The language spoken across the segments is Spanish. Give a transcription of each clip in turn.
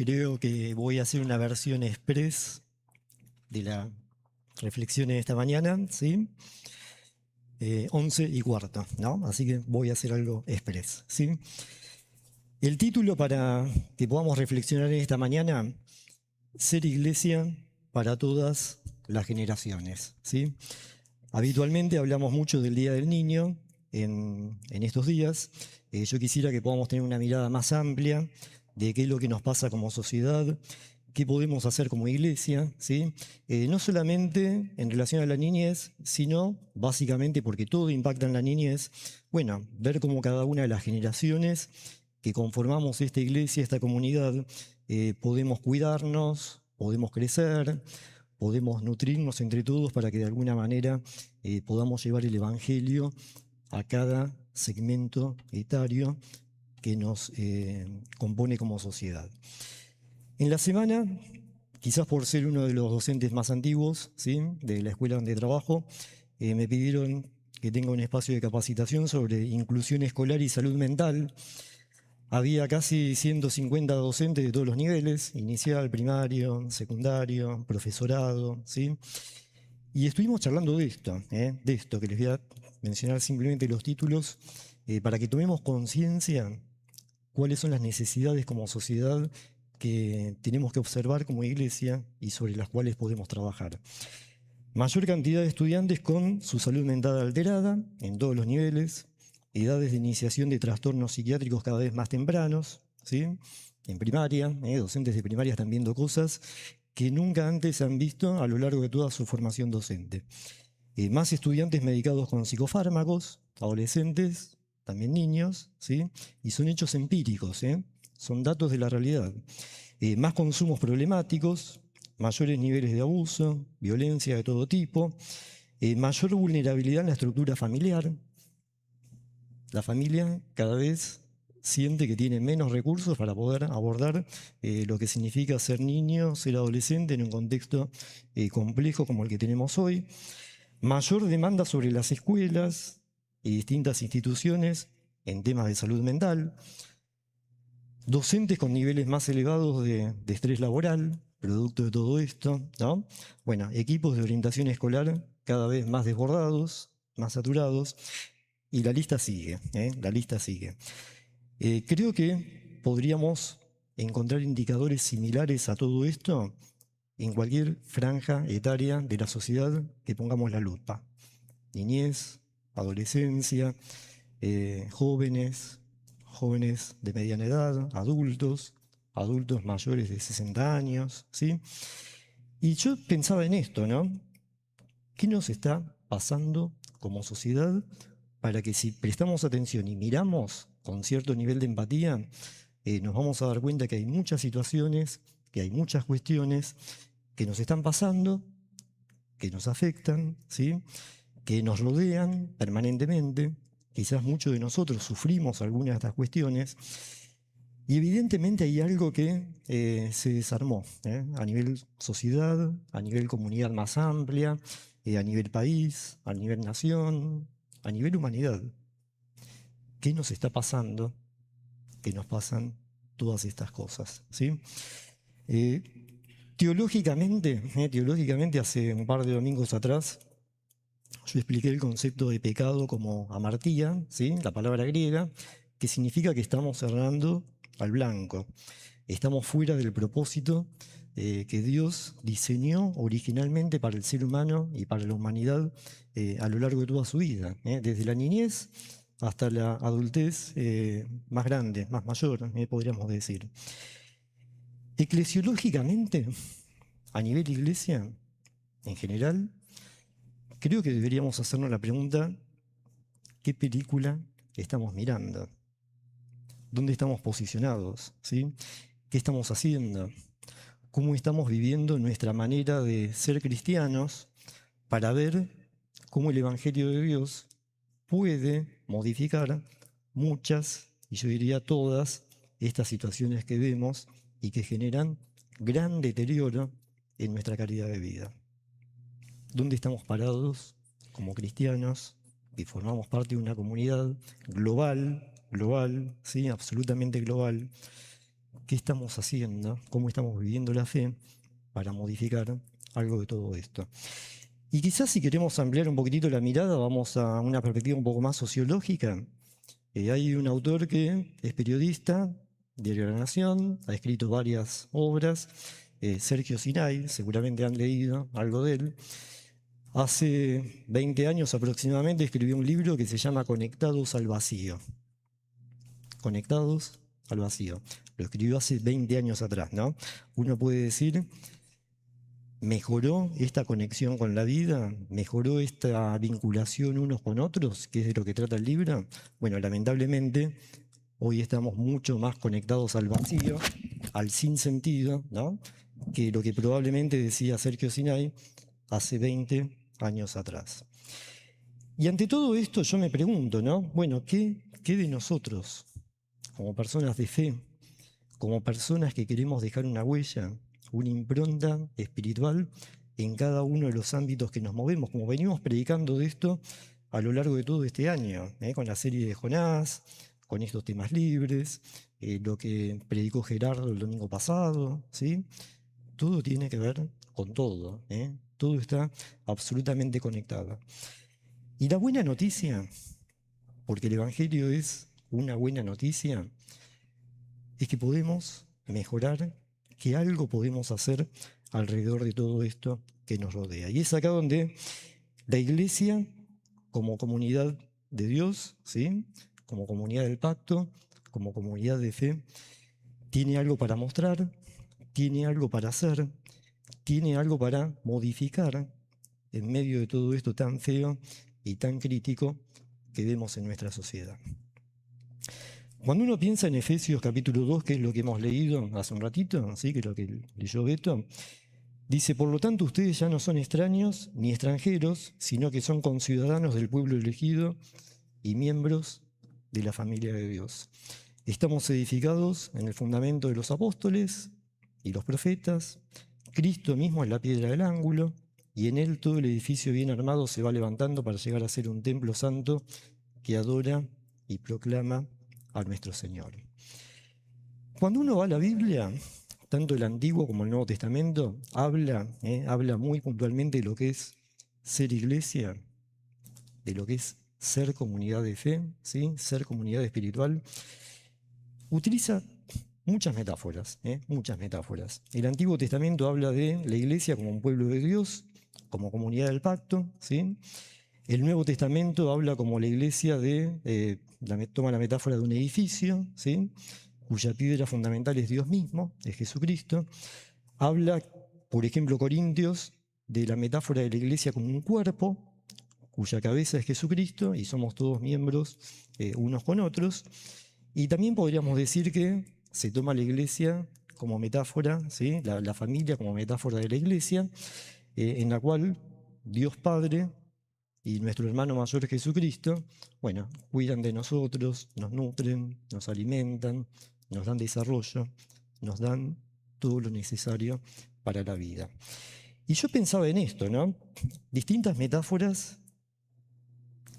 Creo que voy a hacer una versión express de la reflexión de esta mañana, ¿sí? 11:15, ¿no? Así que voy a hacer algo express, ¿sí? El título para que podamos reflexionar en esta mañana: ser iglesia para todas las generaciones, ¿sí? Habitualmente hablamos mucho del Día del Niño en estos días. Yo quisiera que podamos tener una mirada más amplia de qué es lo que nos pasa como sociedad, qué podemos hacer como iglesia, ¿sí? No solamente en relación a la niñez, sino básicamente porque todo impacta en la niñez. Bueno, ver cómo cada una de las generaciones que conformamos esta iglesia, esta comunidad, podemos cuidarnos, podemos crecer, podemos nutrirnos entre todos para que de alguna manera podamos llevar el Evangelio a cada segmento etario que nos compone como sociedad. En la semana, quizás por ser uno de los docentes más antiguos, ¿sí?, de la escuela donde trabajo, me pidieron que tenga un espacio de capacitación sobre inclusión escolar y salud mental. Había casi 150 docentes de todos los niveles: inicial, primario, secundario, profesorado, ¿sí? Y estuvimos charlando de esto, que les voy a mencionar simplemente los títulos, para que tomemos conciencia cuáles son las necesidades como sociedad que tenemos que observar como iglesia y sobre las cuales podemos trabajar. Mayor cantidad de estudiantes con su salud mental alterada en todos los niveles, edades de iniciación de trastornos psiquiátricos cada vez más tempranos, ¿sí? En primaria, docentes de primaria están viendo cosas que nunca antes han visto a lo largo de toda su formación docente. Más estudiantes medicados con psicofármacos, adolescentes, también niños, ¿sí? Y son hechos empíricos, son datos de la realidad. Más consumos problemáticos, mayores niveles de abuso, violencia de todo tipo, mayor vulnerabilidad en la estructura familiar. La familia cada vez siente que tiene menos recursos para poder abordar lo que significa ser niño, ser adolescente en un contexto complejo como el que tenemos hoy. Mayor demanda sobre las escuelas y distintas instituciones en temas de salud mental. Docentes con niveles más elevados de estrés laboral, producto de todo esto, ¿no? Bueno, equipos de orientación escolar cada vez más desbordados, más saturados, y la lista sigue, la lista sigue. Creo que podríamos encontrar indicadores similares a todo esto en cualquier franja etaria de la sociedad que pongamos la lupa: niñez, adolescencia, jóvenes, jóvenes de mediana edad, adultos, adultos mayores de 60 años, ¿sí? Y yo pensaba en esto, ¿no? ¿Qué nos está pasando como sociedad para que, si prestamos atención y miramos con cierto nivel de empatía, nos vamos a dar cuenta que hay muchas situaciones, que hay muchas cuestiones que nos están pasando, que nos afectan, ¿sí?, que nos rodean permanentemente? Quizás muchos de nosotros sufrimos algunas de estas cuestiones, y evidentemente hay algo que se desarmó a nivel sociedad, a nivel comunidad más amplia, a nivel país, a nivel nación, a nivel humanidad. ¿Qué nos está pasando? Que nos pasan todas estas cosas, ¿sí? Teológicamente, hace un par de domingos atrás, yo expliqué el concepto de pecado como amartía, ¿sí?, la palabra griega, que significa que estamos errando al blanco. Estamos fuera del propósito que Dios diseñó originalmente para el ser humano y para la humanidad a lo largo de toda su vida, desde la niñez hasta la adultez más grande, más mayor, podríamos decir. Eclesiológicamente, a nivel iglesia, en general, creo que deberíamos hacernos la pregunta: ¿qué película estamos mirando? ¿Dónde estamos posicionados? ¿Sí? ¿Qué estamos haciendo? ¿Cómo estamos viviendo nuestra manera de ser cristianos para ver cómo el Evangelio de Dios puede modificar muchas, y yo diría todas, estas situaciones que vemos y que generan gran deterioro en nuestra calidad de vida? ¿Dónde estamos parados como cristianos que formamos parte de una comunidad global, ¿sí?, absolutamente global, qué estamos haciendo, cómo estamos viviendo la fe para modificar algo de todo esto. Y quizás si queremos ampliar un poquitito la mirada, vamos a una perspectiva un poco más sociológica. Hay un autor que es periodista, Diario de la Nación, ha escrito varias obras, Sergio Sinay, seguramente han leído algo de él. Hace 20 años aproximadamente escribió un libro que se llama Conectados al Vacío. Conectados al Vacío. Lo escribió hace 20 años atrás, ¿no? Uno puede decir, ¿mejoró esta conexión con la vida? ¿Mejoró esta vinculación unos con otros? ¿Que es de lo que trata el libro? Bueno, lamentablemente, hoy estamos mucho más conectados al vacío, al sinsentido, ¿no? Que lo que probablemente decía Sergio Sinay hace 20 años atrás. Y ante todo esto yo me pregunto, ¿no? Bueno, ¿qué de nosotros, como personas de fe, como personas que queremos dejar una huella, una impronta espiritual en cada uno de los ámbitos que nos movemos, como venimos predicando de esto a lo largo de todo este año, con la serie de Jonás, con estos temas libres, lo que predicó Gerardo el domingo pasado, ¿sí? Todo tiene que ver con todo, todo está absolutamente conectado. Y la buena noticia, porque el Evangelio es una buena noticia, es que podemos mejorar, que algo podemos hacer alrededor de todo esto que nos rodea. Y es acá donde la Iglesia, como comunidad de Dios, ¿sí? Como comunidad del pacto, como comunidad de fe, tiene algo para mostrar, tiene algo para hacer, tiene algo para modificar en medio de todo esto tan feo y tan crítico que vemos en nuestra sociedad. Cuando uno piensa en Efesios capítulo 2, que es lo que hemos leído hace un ratito, ¿sí? Que es lo que leyó Beto, dice, por lo tanto ustedes ya no son extraños ni extranjeros, sino que son conciudadanos del pueblo elegido y miembros de la familia de Dios. Estamos edificados en el fundamento de los apóstoles y los profetas, Cristo mismo es la piedra del ángulo, y en él todo el edificio bien armado se va levantando para llegar a ser un templo santo que adora y proclama a nuestro Señor. Cuando uno va a la Biblia, tanto el Antiguo como el Nuevo Testamento, habla muy puntualmente de lo que es ser iglesia, de lo que es ser comunidad de fe, ¿sí? Ser comunidad espiritual. Utiliza muchas metáforas, muchas metáforas. El Antiguo Testamento habla de la iglesia como un pueblo de Dios, como comunidad del pacto, ¿sí? El Nuevo Testamento habla como la iglesia toma la metáfora de un edificio, ¿sí? Cuya piedra fundamental es Dios mismo, es Jesucristo. Habla, por ejemplo, Corintios, de la metáfora de la iglesia como un cuerpo, cuya cabeza es Jesucristo, y somos todos miembros unos con otros. Y también podríamos decir que se toma la iglesia como metáfora, ¿sí? La familia como metáfora de la iglesia, en la cual Dios Padre y nuestro hermano mayor Jesucristo, bueno, cuidan de nosotros, nos nutren, nos alimentan, nos dan desarrollo, nos dan todo lo necesario para la vida. Y yo pensaba en esto, ¿no? Distintas metáforas,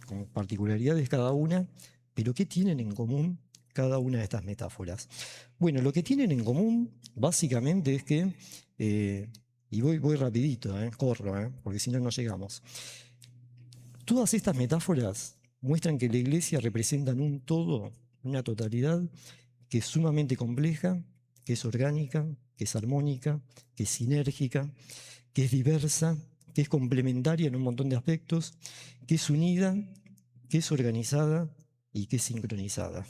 con particularidades cada una, pero ¿qué tienen en común cada una de estas metáforas? Bueno, lo que tienen en común básicamente es que, y voy rapidito, corro, porque si no, no llegamos. Todas estas metáforas muestran que la iglesia representa un todo, una totalidad que es sumamente compleja, que es orgánica, que es armónica, que es sinérgica, que es diversa, que es complementaria en un montón de aspectos, que es unida, que es organizada y que es sincronizada.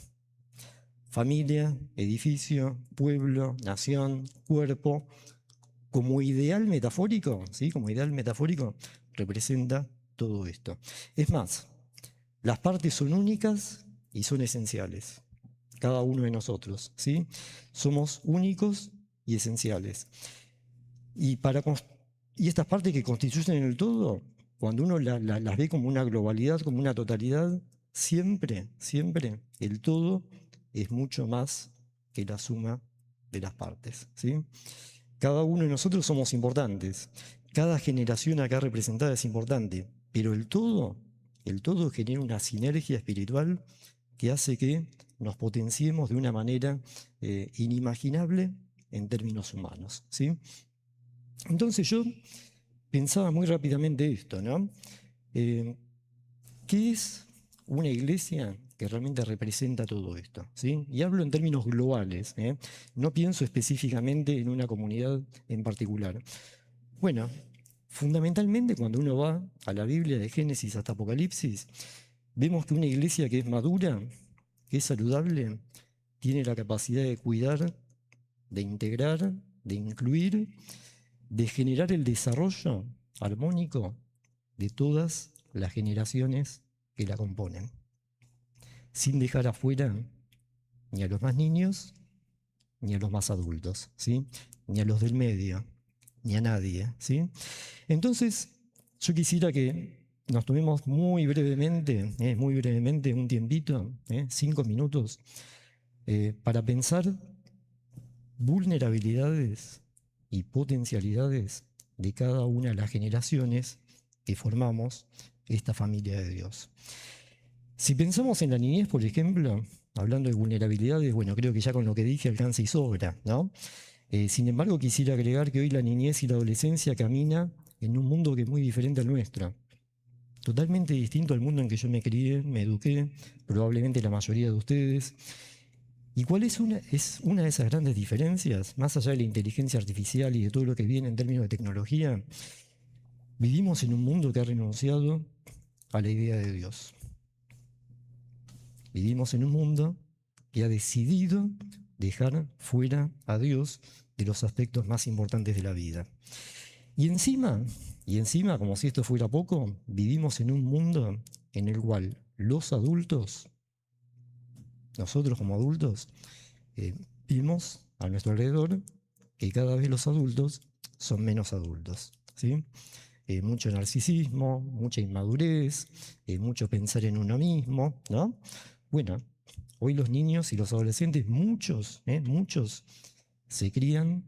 Familia, edificio, pueblo, nación, cuerpo, como ideal metafórico, ¿sí? Como ideal metafórico, representa todo esto. Es más, las partes son únicas y son esenciales. Cada uno de nosotros, ¿sí? Somos únicos y esenciales. Y estas partes que constituyen el todo, cuando uno las ve como una globalidad, como una totalidad, siempre el todo es mucho más que la suma de las partes, ¿sí? Cada uno de nosotros somos importantes. Cada generación acá representada es importante. Pero el todo genera una sinergia espiritual que hace que nos potenciemos de una manera inimaginable en términos humanos, ¿sí? Entonces yo pensaba muy rápidamente esto, ¿no? ¿Qué es una iglesia que realmente representa todo esto? ¿Sí? Y hablo en términos globales, ¿eh? No pienso específicamente en una comunidad en particular. Bueno, fundamentalmente cuando uno va a la Biblia de Génesis hasta Apocalipsis, vemos que una iglesia que es madura, que es saludable, tiene la capacidad de cuidar, de integrar, de incluir, de generar el desarrollo armónico de todas las generaciones que la componen, sin dejar afuera ni a los más niños, ni a los más adultos, ¿sí? Ni a los del medio, ni a nadie, ¿sí? Entonces, yo quisiera que nos tomemos muy brevemente un tiempito, 5 minutos, para pensar vulnerabilidades y potencialidades de cada una de las generaciones que formamos esta familia de Dios. Si pensamos en la niñez, por ejemplo, hablando de vulnerabilidades, bueno, creo que ya con lo que dije alcanza y sobra, ¿no? Sin embargo, quisiera agregar que hoy la niñez y la adolescencia camina en un mundo que es muy diferente al nuestro, totalmente distinto al mundo en que yo me crié, me eduqué, probablemente la mayoría de ustedes. ¿Y cuál es una de esas grandes diferencias, más allá de la inteligencia artificial y de todo lo que viene en términos de tecnología? Vivimos en un mundo que ha renunciado a la idea de Dios. Vivimos en un mundo que ha decidido dejar fuera a Dios de los aspectos más importantes de la vida. Y encima, como si esto fuera poco, vivimos en un mundo en el cual los adultos, nosotros como adultos, vemos a nuestro alrededor que cada vez los adultos son menos adultos, ¿sí? Mucho narcisismo, mucha inmadurez, mucho pensar en uno mismo, ¿no? Bueno, hoy los niños y los adolescentes, muchos se crían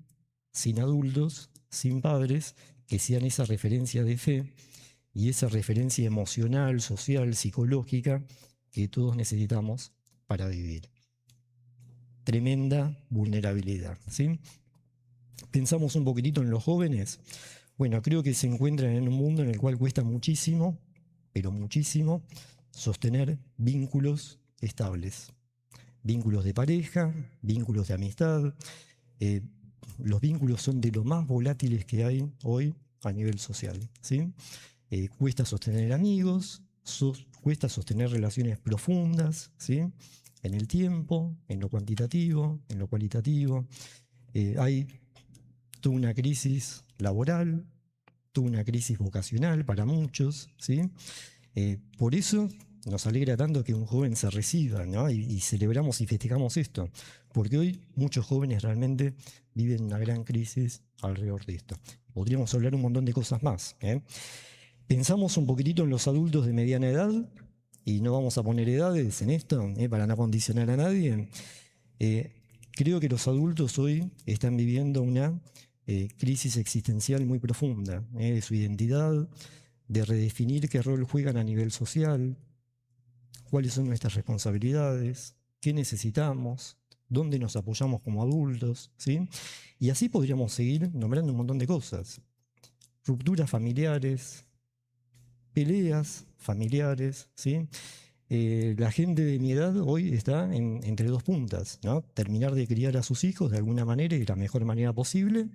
sin adultos, sin padres, que sean esa referencia de fe y esa referencia emocional, social, psicológica que todos necesitamos para vivir. Tremenda vulnerabilidad, ¿sí? Pensamos un poquitito en los jóvenes. Bueno, creo que se encuentran en un mundo en el cual cuesta muchísimo, pero muchísimo, sostener vínculos estables. Vínculos de pareja, vínculos de amistad. Los vínculos son de lo más volátiles que hay hoy a nivel social, ¿sí? Cuesta sostener amigos, cuesta sostener relaciones profundas, ¿sí? En el tiempo, en lo cuantitativo, en lo cualitativo. Hay toda una crisis laboral, toda una crisis vocacional para muchos, ¿sí? Por eso nos alegra tanto que un joven se reciba, ¿no? Y celebramos y festejamos esto, porque hoy muchos jóvenes realmente viven una gran crisis alrededor de esto. Podríamos hablar un montón de cosas más, ¿eh? Pensamos un poquitito en los adultos de mediana edad, y no vamos a poner edades en esto, para no condicionar a nadie. Creo que los adultos hoy están viviendo una crisis existencial muy profunda, de su identidad, de redefinir qué rol juegan a nivel social, cuáles son nuestras responsabilidades, qué necesitamos, dónde nos apoyamos como adultos, ¿sí? Y así podríamos seguir nombrando un montón de cosas. Rupturas familiares, peleas familiares, ¿sí? La gente de mi edad hoy está entre dos puntas, ¿no? Terminar de criar a sus hijos de alguna manera y de la mejor manera posible,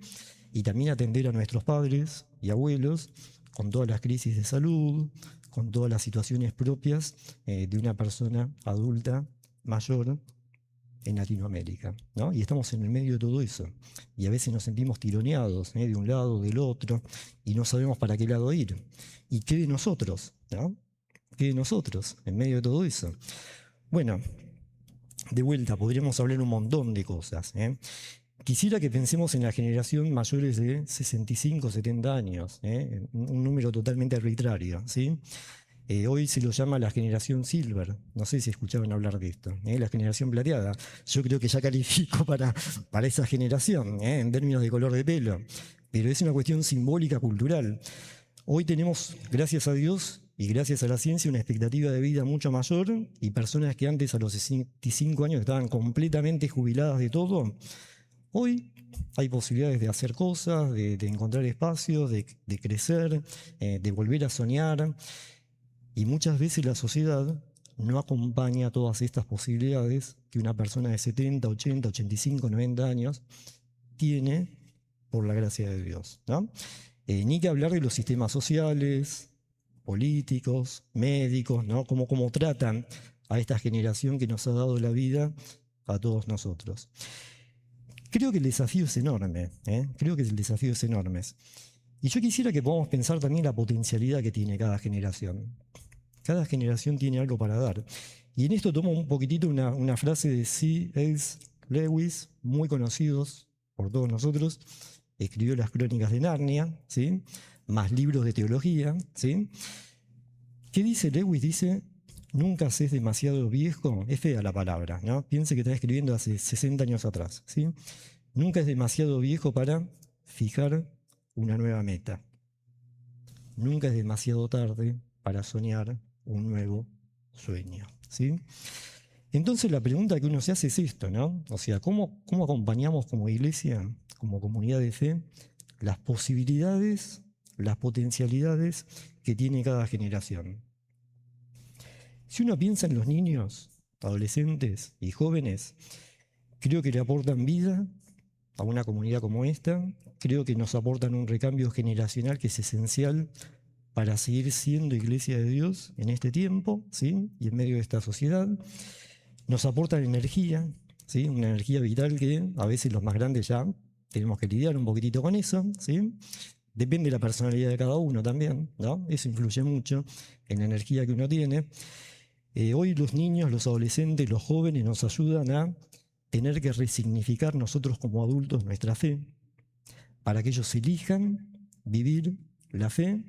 y también atender a nuestros padres y abuelos con todas las crisis de salud, con todas las situaciones propias de una persona adulta mayor en Latinoamérica, ¿no? Y estamos en el medio de todo eso. Y a veces nos sentimos tironeados, de un lado, del otro, y no sabemos para qué lado ir. ¿Y qué de nosotros, ¿no? ¿Qué de nosotros en medio de todo eso? Bueno, de vuelta, podríamos hablar un montón de cosas, ¿eh? Quisiera que pensemos en la generación mayores de 65, 70 años, un número totalmente arbitrario, ¿sí? Hoy se lo llama la generación Silver, no sé si escuchaban hablar de esto, la generación plateada. Yo creo que ya califico para esa generación, en términos de color de pelo, pero es una cuestión simbólica, cultural. Hoy tenemos, gracias a Dios, y gracias a la ciencia una expectativa de vida mucho mayor, y personas que antes a los 65 años estaban completamente jubiladas de todo, hoy hay posibilidades de hacer cosas, de encontrar espacios, de crecer, de volver a soñar, y muchas veces la sociedad no acompaña todas estas posibilidades que una persona de 70, 80, 85, 90 años tiene por la gracia de Dios, ¿no? Ni que hablar de los sistemas sociales, políticos, médicos, ¿no? Cómo tratan a esta generación que nos ha dado la vida a todos nosotros. Creo que el desafío es enorme, creo que el desafío es enorme. Y yo quisiera que podamos pensar también la potencialidad que tiene cada generación. Cada generación tiene algo para dar. Y en esto tomo un poquitito una frase de C.S. Lewis, muy conocidos por todos nosotros. Escribió las Crónicas de Narnia, ¿sí? Más libros de teología, ¿sí? ¿Qué dice Lewis? Dice, nunca se es demasiado viejo, es fea la palabra, ¿no? Piense que está escribiendo hace 60 años atrás, ¿sí? Nunca es demasiado viejo para fijar una nueva meta. Nunca es demasiado tarde para soñar un nuevo sueño, ¿sí? Entonces la pregunta que uno se hace es esto, ¿no? O sea, ¿cómo acompañamos como iglesia, como comunidad de fe, las posibilidades, las potencialidades que tiene cada generación? Si uno piensa en los niños, adolescentes y jóvenes, creo que le aportan vida a una comunidad como esta, creo que nos aportan un recambio generacional que es esencial para seguir siendo iglesia de Dios en este tiempo, ¿sí? Y en medio de esta sociedad. Nos aportan energía, ¿sí? Una energía vital que a veces los más grandes ya tenemos que lidiar un poquitito con eso, ¿sí? Depende de la personalidad de cada uno también, ¿no? Eso influye mucho en la energía que uno tiene. Hoy los niños, los adolescentes, los jóvenes nos ayudan a tener que resignificar nosotros como adultos nuestra fe, para que ellos elijan vivir la fe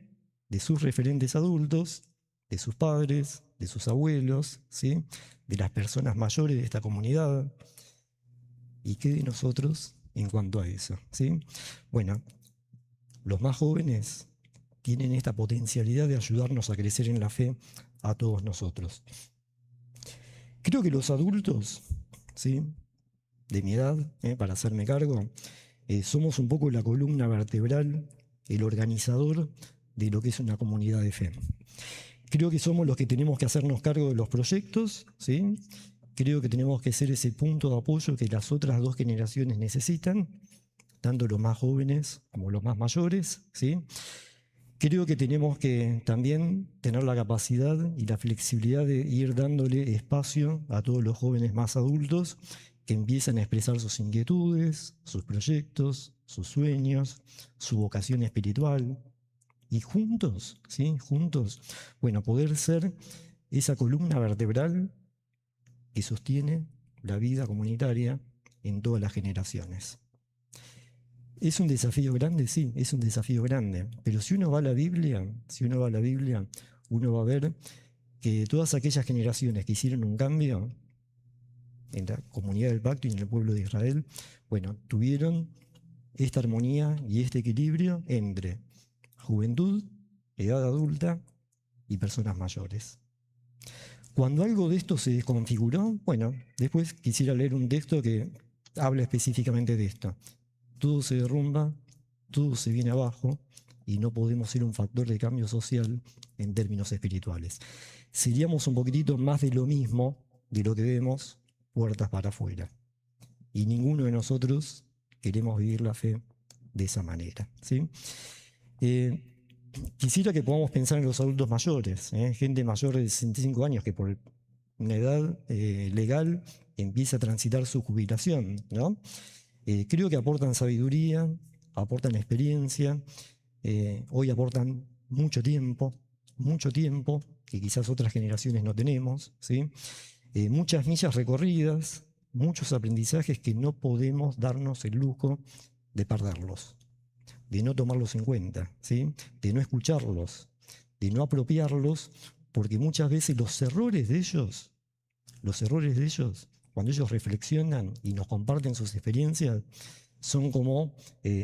de sus referentes adultos, de sus padres, de sus abuelos, ¿sí? De las personas mayores de esta comunidad. ¿Y qué de nosotros en cuanto a eso? ¿Sí? Bueno, los más jóvenes tienen esta potencialidad de ayudarnos a crecer en la fe a todos nosotros. Creo que los adultos, ¿sí? De mi edad, para hacerme cargo, somos un poco la columna vertebral, el organizador de lo que es una comunidad de fe. Creo que somos los que tenemos que hacernos cargo de los proyectos, ¿sí? Creo que tenemos que ser ese punto de apoyo que las otras dos generaciones necesitan, tanto los más jóvenes como los más mayores, ¿sí? Creo que tenemos que también tener la capacidad y la flexibilidad de ir dándole espacio a todos los jóvenes más adultos que empiezan a expresar sus inquietudes, sus proyectos, sus sueños, su vocación espiritual. Y juntos, ¿sí? Juntos, bueno, poder ser esa columna vertebral que sostiene la vida comunitaria en todas las generaciones. ¿Es un desafío grande? Sí, es un desafío grande. Pero si uno va a la Biblia, uno va a ver que todas aquellas generaciones que hicieron un cambio en la comunidad del pacto y en el pueblo de Israel, bueno, tuvieron esta armonía y este equilibrio entre juventud, edad adulta y personas mayores. Cuando algo de esto se desconfiguró, bueno, después quisiera leer un texto que habla específicamente de esto. Todo se derrumba, todo se viene abajo y no podemos ser un factor de cambio social en términos espirituales. Seríamos un poquitito más de lo mismo de lo que vemos puertas para afuera. Y ninguno de nosotros queremos vivir la fe de esa manera, ¿sí? Quisiera que podamos pensar en los adultos mayores, gente mayor de 65 años que por una edad legal empieza a transitar su jubilación, ¿no? Creo que aportan sabiduría, aportan experiencia, hoy aportan mucho tiempo que quizás otras generaciones no tenemos, ¿sí? Muchas millas recorridas, muchos aprendizajes que no podemos darnos el lujo de perderlos, de no tomarlos en cuenta, ¿sí? De no escucharlos, de no apropiarlos, porque muchas veces los errores de ellos, cuando ellos reflexionan y nos comparten sus experiencias, son como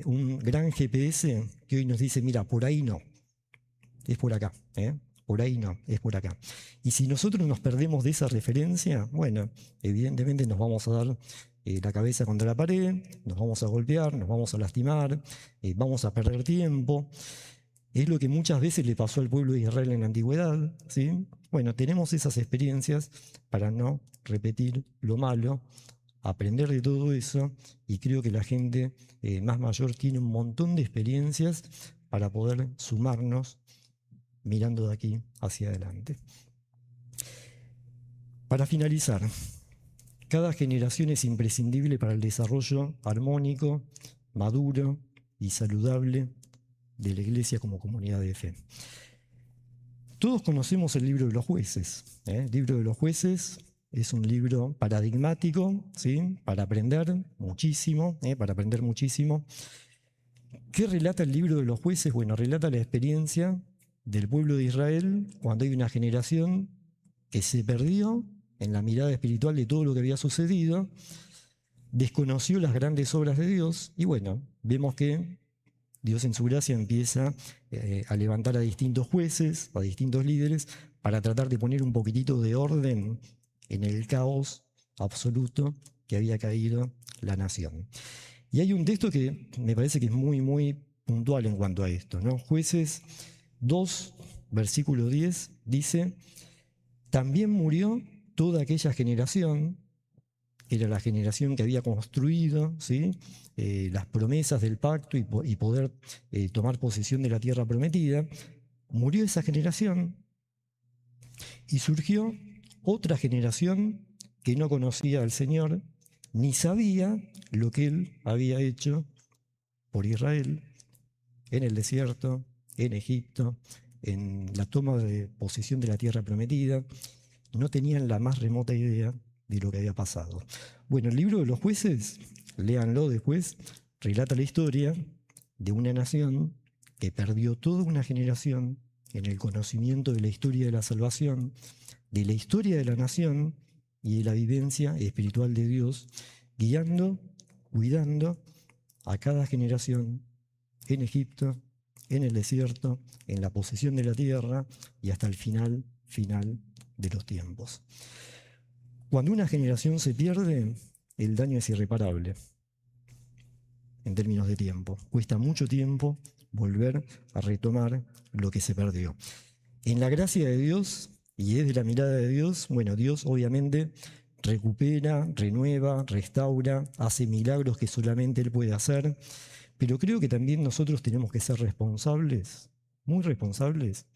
un gran GPS que hoy nos dice, mira, por ahí no, es por acá, por ahí no, es por acá. Y si nosotros nos perdemos de esa referencia, bueno, evidentemente nos vamos a dar la cabeza contra la pared, nos vamos a golpear, nos vamos a lastimar, vamos a perder tiempo. Es lo que muchas veces le pasó al pueblo de Israel en la antigüedad, ¿sí? Bueno, tenemos esas experiencias para no repetir lo malo, aprender de todo eso, y creo que la gente más mayor tiene un montón de experiencias para poder sumarnos mirando de aquí hacia adelante. Para finalizar, cada generación es imprescindible para el desarrollo armónico, maduro y saludable de la Iglesia como comunidad de fe. Todos conocemos el libro de los jueces. El libro de los jueces es un libro paradigmático, ¿sí? Para aprender muchísimo, ¿Qué relata el libro de los jueces? Bueno, relata la experiencia del pueblo de Israel cuando hay una generación que se perdió en la mirada espiritual de todo lo que había sucedido, desconoció las grandes obras de Dios y bueno, vemos que Dios en su gracia empieza a levantar a distintos jueces, a distintos líderes, para tratar de poner un poquitito de orden en el caos absoluto que había caído la nación. Y hay un texto que me parece que es muy, muy puntual en cuanto a esto, ¿no? Jueces 2, versículo 10, dice: también murió toda aquella generación, era la generación que había construido, ¿sí? Las promesas del pacto y poder tomar posesión de la tierra prometida. Murió esa generación y surgió otra generación que no conocía al Señor, ni sabía lo que Él había hecho por Israel en el desierto, en Egipto, en la toma de posesión de la tierra prometida. No tenían la más remota idea de lo que había pasado. Bueno, el libro de los jueces, léanlo después, relata la historia de una nación que perdió toda una generación en el conocimiento de la historia de la salvación, de la historia de la nación y de la vivencia espiritual de Dios, guiando, cuidando a cada generación en Egipto, en el desierto, en la posesión de la tierra y hasta el final de los tiempos. Cuando una generación se pierde, el daño es irreparable en términos de tiempo. Cuesta mucho tiempo volver a retomar lo que se perdió. En la gracia de Dios y desde la mirada de Dios, bueno, Dios obviamente recupera, renueva, restaura, hace milagros que solamente Él puede hacer, pero creo que también nosotros tenemos que ser responsables, muy responsables,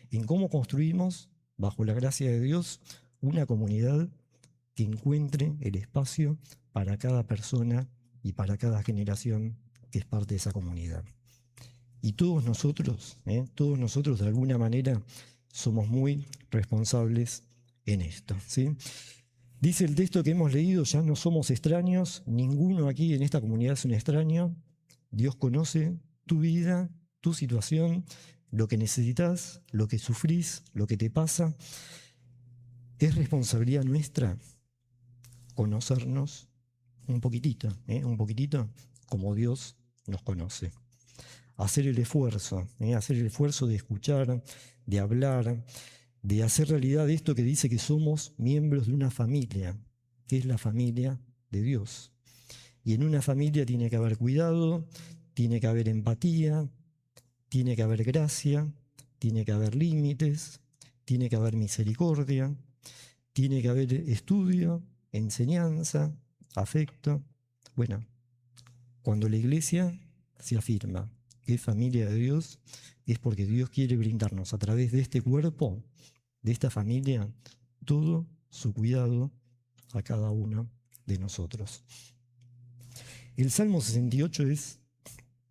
en cómo construimos, bajo la gracia de Dios, una comunidad que encuentre el espacio para cada persona y para cada generación que es parte de esa comunidad. Y todos nosotros de alguna manera somos muy responsables en esto, ¿sí? Dice el texto que hemos leído: ya no somos extraños, ninguno aquí en esta comunidad es un extraño. Dios conoce tu vida, tu situación, lo que necesitas, lo que sufrís, lo que te pasa. Es responsabilidad nuestra conocernos un poquitito como Dios nos conoce. Hacer el esfuerzo de escuchar, de hablar, de hacer realidad esto que dice que somos miembros de una familia, que es la familia de Dios. Y en una familia tiene que haber cuidado, tiene que haber empatía, tiene que haber gracia, tiene que haber límites, tiene que haber misericordia, tiene que haber estudio, enseñanza, afecto. Bueno, cuando la Iglesia se afirma que es familia de Dios, es porque Dios quiere brindarnos a través de este cuerpo, de esta familia, todo su cuidado a cada uno de nosotros. El Salmo 68 es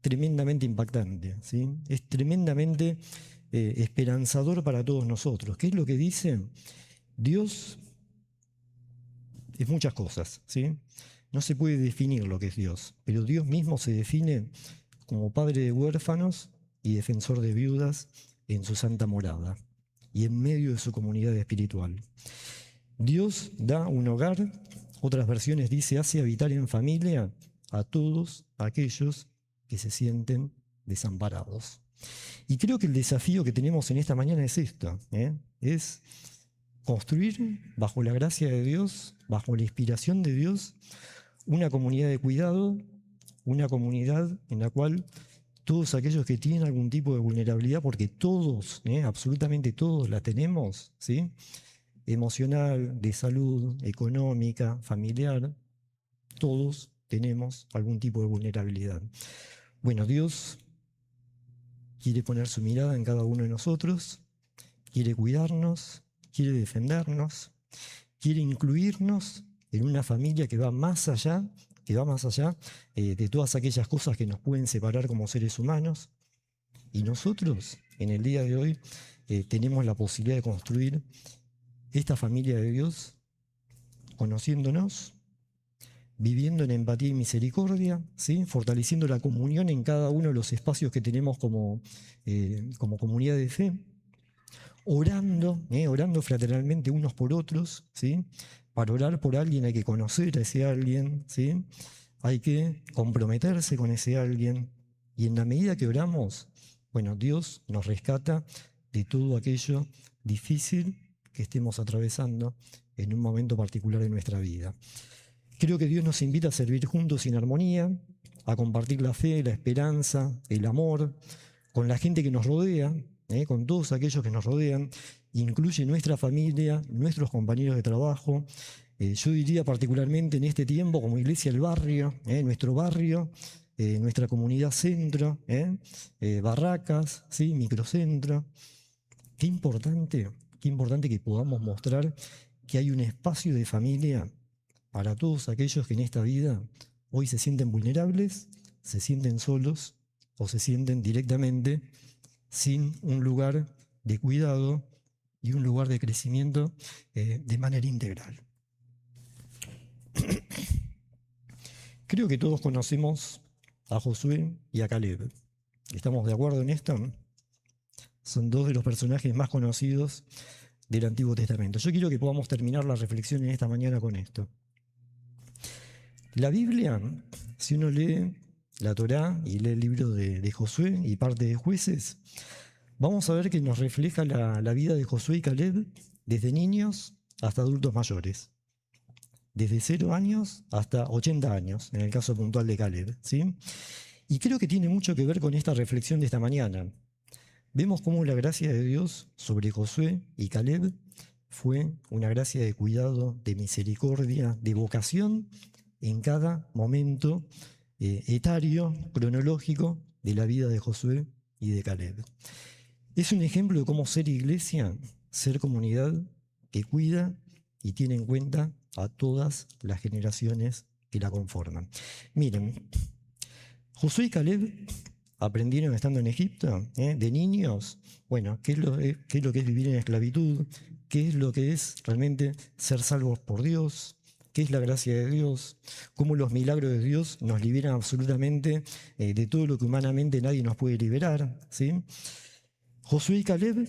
tremendamente impactante, ¿sí? Es tremendamente esperanzador para todos nosotros. ¿Qué es lo que dice? Dios es muchas cosas, ¿sí? No se puede definir lo que es Dios, pero Dios mismo se define como padre de huérfanos y defensor de viudas en su santa morada y en medio de su comunidad espiritual. Dios da un hogar, otras versiones dice, hace habitar en familia a todos aquellos que se sienten desamparados. Y creo que el desafío que tenemos en esta mañana es esto, es construir bajo la gracia de Dios, bajo la inspiración de Dios, una comunidad de cuidado, una comunidad en la cual todos aquellos que tienen algún tipo de vulnerabilidad, porque todos, absolutamente todos la tenemos, ¿sí? Emocional, de salud, económica, familiar, todos tenemos algún tipo de vulnerabilidad. Bueno, Dios quiere poner su mirada en cada uno de nosotros, quiere cuidarnos, quiere defendernos, quiere incluirnos en una familia que va más allá, de todas aquellas cosas que nos pueden separar como seres humanos. Y nosotros, en el día de hoy, tenemos la posibilidad de construir esta familia de Dios, conociéndonos, viviendo en empatía y misericordia, ¿sí? Fortaleciendo la comunión en cada uno de los espacios que tenemos como comunidad de fe, orando fraternalmente unos por otros, ¿sí? Para orar por alguien hay que conocer a ese alguien, ¿sí? Hay que comprometerse con ese alguien. Y en la medida que oramos, bueno, Dios nos rescata de todo aquello difícil que estemos atravesando en un momento particular de nuestra vida. Creo que Dios nos invita a servir juntos en armonía, a compartir la fe, la esperanza, el amor, con la gente que nos rodea, con todos aquellos que nos rodean, incluye nuestra familia, nuestros compañeros de trabajo. Yo diría particularmente en este tiempo como iglesia el barrio, nuestro barrio, nuestra comunidad centro, barracas, ¿sí? Microcentro. Qué importante que podamos mostrar que hay un espacio de familia para todos aquellos que en esta vida hoy se sienten vulnerables, se sienten solos o se sienten directamente sin un lugar de cuidado y un lugar de crecimiento de manera integral. Creo que todos conocemos a Josué y a Caleb. ¿Estamos de acuerdo en esto? Son dos de los personajes más conocidos del Antiguo Testamento. Yo quiero que podamos terminar la reflexión en esta mañana con esto. La Biblia, si uno lee la Torá y lee el libro de Josué y parte de Jueces, vamos a ver que nos refleja la vida de Josué y Caleb desde niños hasta adultos mayores. Desde 0 años hasta 80 años, en el caso puntual de Caleb, ¿sí? Y creo que tiene mucho que ver con esta reflexión de esta mañana. Vemos cómo la gracia de Dios sobre Josué y Caleb fue una gracia de cuidado, de misericordia, de vocación en cada momento etario, cronológico de la vida de Josué y de Caleb. Es un ejemplo de cómo ser iglesia, ser comunidad que cuida y tiene en cuenta a todas las generaciones que la conforman. Miren, Josué y Caleb aprendieron estando en Egipto, de niños, bueno, qué es lo que es vivir en esclavitud, qué es lo que es realmente ser salvos por Dios, qué es la gracia de Dios, cómo los milagros de Dios nos liberan absolutamente de todo lo que humanamente nadie nos puede liberar, ¿sí? Josué y Caleb,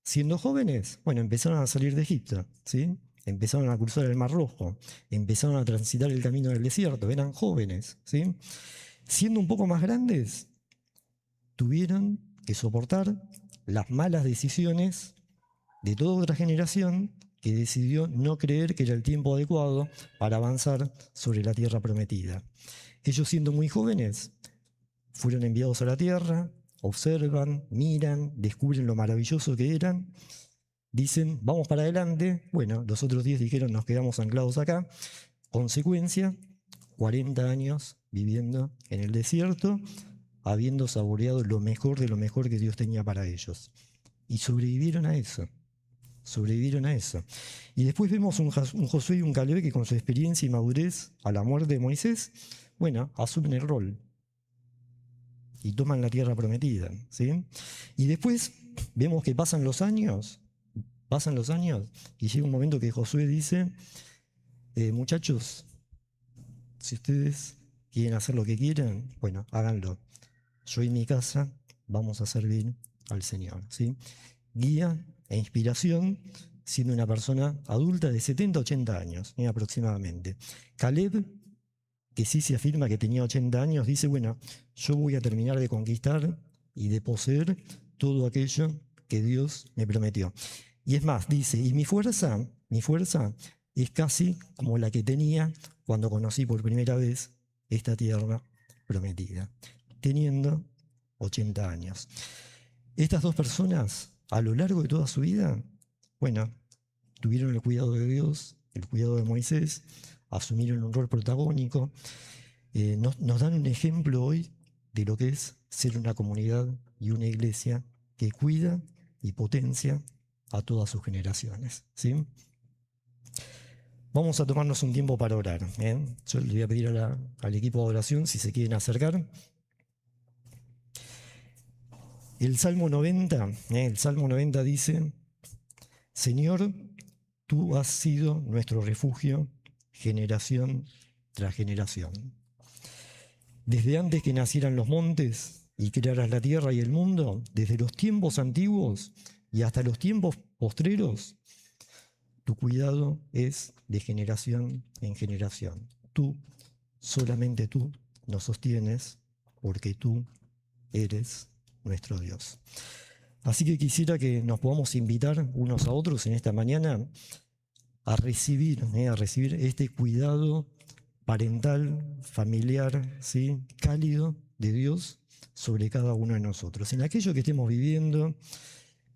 siendo jóvenes, bueno, empezaron a salir de Egipto, ¿sí? Empezaron a cruzar el Mar Rojo, empezaron a transitar el camino del desierto, eran jóvenes, ¿sí? Siendo un poco más grandes, tuvieron que soportar las malas decisiones de toda otra generación que decidió no creer que era el tiempo adecuado para avanzar sobre la tierra prometida. Ellos, siendo muy jóvenes, fueron enviados a la tierra, observan, miran, descubren lo maravilloso que eran, dicen, vamos para adelante. Bueno, los otros 10 dijeron, nos quedamos anclados acá. Consecuencia, 40 años viviendo en el desierto, habiendo saboreado lo mejor de lo mejor que Dios tenía para ellos. Y sobrevivieron a eso. Y después vemos un Josué y un Caleb que con su experiencia y madurez a la muerte de Moisés, bueno, asumen el rol y toman la tierra prometida, ¿sí? Y después vemos que pasan los años y llega un momento que Josué dice, muchachos, si ustedes quieren hacer lo que quieran, bueno, háganlo. Yo y mi casa vamos a servir al Señor, ¿sí? Guía e inspiración, siendo una persona adulta de 70 a 80 años, aproximadamente. Caleb, que sí se afirma que tenía 80 años, dice, bueno, yo voy a terminar de conquistar y de poseer todo aquello que Dios me prometió. Y es más, dice, y mi fuerza es casi como la que tenía cuando conocí por primera vez esta tierra prometida, teniendo 80 años. Estas dos personas, a lo largo de toda su vida, bueno, tuvieron el cuidado de Dios, el cuidado de Moisés, asumieron un rol protagónico, nos dan un ejemplo hoy de lo que es ser una comunidad y una iglesia que cuida y potencia a todas sus generaciones, ¿sí? Vamos a tomarnos un tiempo para orar, ¿eh? Yo le voy a pedir al equipo de oración si se quieren acercar. El Salmo 90 dice: Señor, tú has sido nuestro refugio generación tras generación. Desde antes que nacieran los montes y crearas la tierra y el mundo, desde los tiempos antiguos y hasta los tiempos postreros, tu cuidado es de generación en generación. Tú, solamente tú, nos sostienes porque tú eres nuestro Dios. Así que quisiera que nos podamos invitar unos a otros en esta mañana a recibir este cuidado parental, familiar, ¿sí? Cálido de Dios sobre cada uno de nosotros, en aquello que estemos viviendo,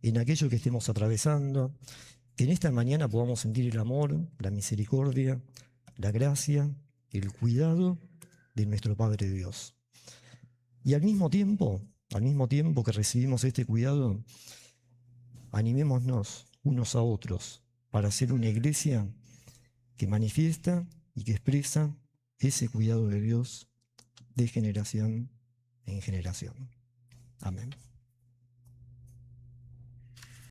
en aquello que estemos atravesando, que en esta mañana podamos sentir el amor, la misericordia, la gracia, el cuidado de nuestro Padre Dios. Y al mismo tiempo que recibimos este cuidado, animémonos unos a otros para ser una iglesia que manifiesta y que expresa ese cuidado de Dios de generación en generación. Amén.